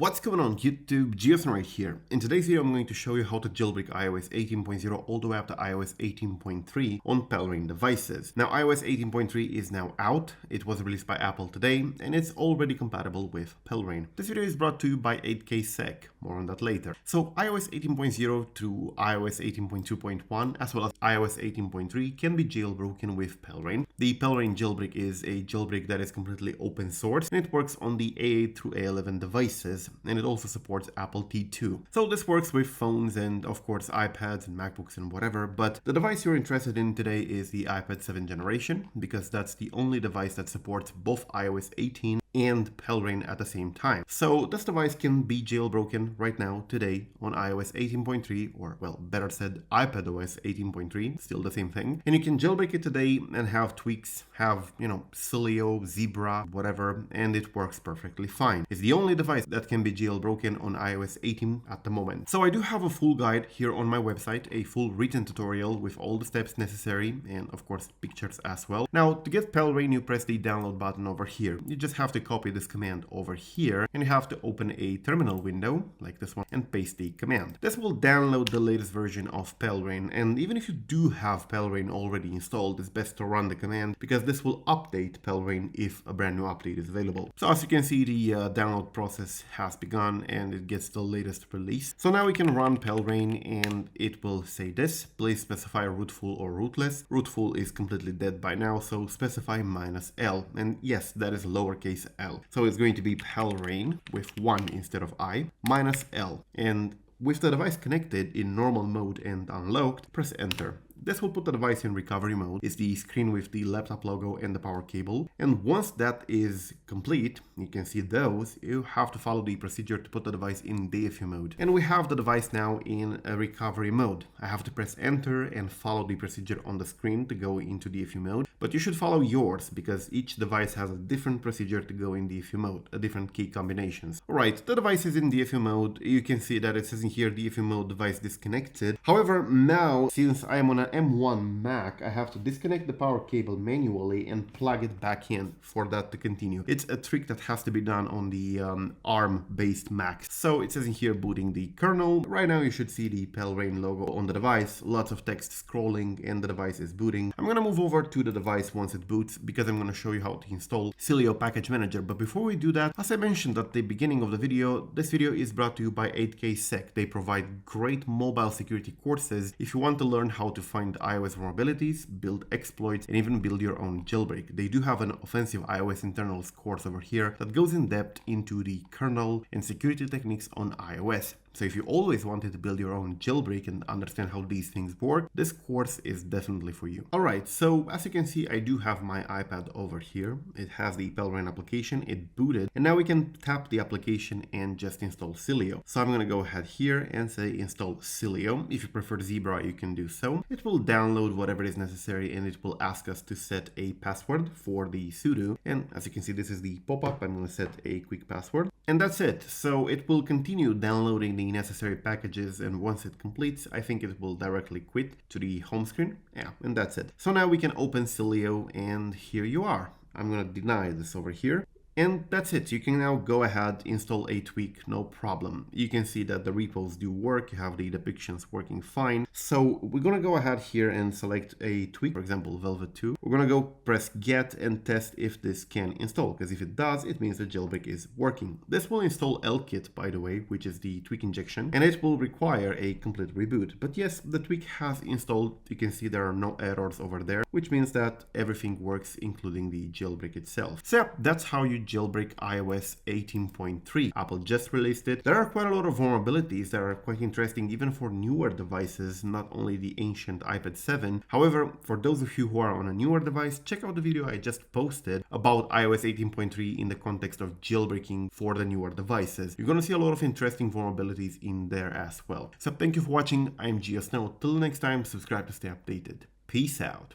What's going on YouTube, Jailbreak right here. In today's video I'm going to show you how to jailbreak iOS 18.0 all the way up to iOS 18.3 on PaleRa1n devices. Now iOS 18.3 is now out, it was released by Apple today, and it's already compatible with PaleRa1n. This video is brought to you by 8ksec, more on that later. So iOS 18.0 to iOS 18.2.1 as well as iOS 18.3 can be jailbroken with PaleRa1n. The PaleRa1n jailbreak is a jailbreak that is completely open source and it works on the A8 through A11 devices. And it also supports Apple T2. So this works with phones and of course iPads and MacBooks and whatever, but the device you're interested in today is the iPad 7th generation because that's the only device that supports both iOS 18 and PaleRa1n at the same time. So this device can be jailbroken right now today on iOS 18.3 or well better said iPadOS 18.3, still the same thing. And you can jailbreak it today and have tweaks, have Sileo, Zebra, whatever, and it works perfectly fine. It's the only device that can be jailbroken on iOS 18 at the moment. So I do have a full guide here on my website, a full written tutorial with all the steps necessary and of course pictures as well. Now to get PaleRa1n you press the download button over here. You just have to copy this command over here and you have to open a terminal window like this one and paste the command. This will download the latest version of PaleRa1n, and even if you do have PaleRa1n already installed, it's best to run the command because this will update PaleRa1n if a brand new update is available. So as you can see, the download process has begun and it gets the latest release. So now we can run PaleRa1n and it will say this: please specify rootful or rootless. Rootful is completely dead by now, so specify -L, and yes, that is lowercase l. So it's going to be PaleRa1n with 1 instead of I -L, and with the device connected in normal mode and unlocked, press enter. This will put the device in recovery mode. It's the screen with the laptop logo and the power cable. And once that is complete, you can see those, you have to follow the procedure to put the device in DFU mode. And we have the device now in a recovery mode. I have to press enter and follow the procedure on the screen to go into DFU mode. But you should follow yours because each device has a different procedure to go in DFU mode, a different key combinations. Alright, the device is in DFU mode. You can see that it says in here DFU mode device disconnected. However, now since I am on an M1 Mac, I have to disconnect the power cable manually and plug it back in for that to continue. It's a trick that has to be done on the ARM-based Macs. So it says in here booting the kernel. Right now you should see the PaleRa1n logo on the device, lots of text scrolling, and the device is booting. I'm gonna move over to the device once it boots because I'm gonna show you how to install Sileo Package Manager. But before we do that, as I mentioned at the beginning of the video, this video is brought to you by 8ksec. They provide great mobile security courses if you want to learn how to find iOS vulnerabilities, build exploits, and even build your own jailbreak. They do have an offensive iOS internals course over here that goes in depth into the kernel and security techniques on iOS. So if you always wanted to build your own jailbreak and understand how these things work, this course is definitely for you. Alright, so as you can see, I do have my iPad over here. It has the PaleRa1n application, it booted, and now we can tap the application and just install Sileo. So I'm going to go ahead here and say install Sileo. If you prefer Zebra, you can do so. It will download whatever is necessary and it will ask us to set a password for the sudo. And as you can see, this is the pop-up. I'm going to set a quick password. And that's it. So it will continue downloading the necessary packages, and once it completes, I think it will directly quit to the home screen. Yeah, and that's it. So now we can open Sileo and here you are. I'm going to deny this over here. And that's it. You can now go ahead, install a tweak, no problem. You can see that the repos do work. You have the depictions working fine. So we're going to go ahead here and select a tweak, for example, Velvet 2. We're going to go press get and test if this can install, because if it does, it means the jailbreak is working. This will install LKit, by the way, which is the tweak injection, and it will require a complete reboot. But yes, the tweak has installed. You can see there are no errors over there, which means that everything works, including the jailbreak itself. So yeah, that's how you jailbreak iOS 18.3. Apple just released it. There are quite a lot of vulnerabilities that are quite interesting even for newer devices, not only the ancient iPad 7. However, for those of you who are on a newer device, check out the video I just posted about iOS 18.3 in the context of jailbreaking for the newer devices. You're gonna see a lot of interesting vulnerabilities in there as well. So thank you for watching. I'm GeoSnow. Till next time, subscribe to stay updated. Peace out.